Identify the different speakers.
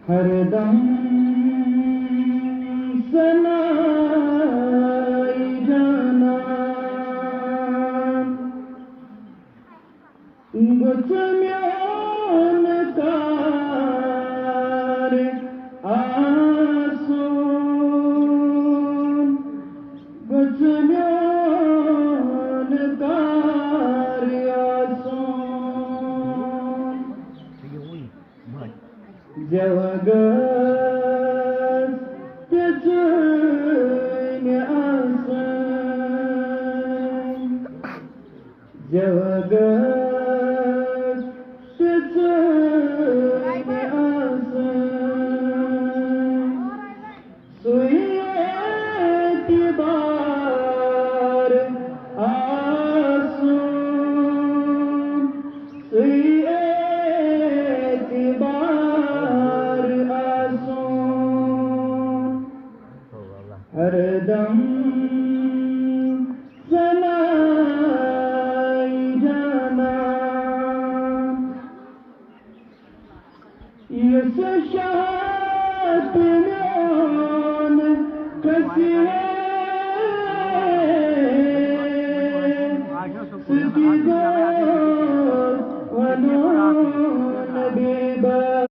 Speaker 1: हरदम सनाई जाना गुचम्योन कार आसून गुचम्योन कार आसून जवगस तेचुन आसन जवगस तेचुन आसन सुयेतिबार आसून सुयेतिबार हरदम सनाई जाना यस शात म्योन कसिए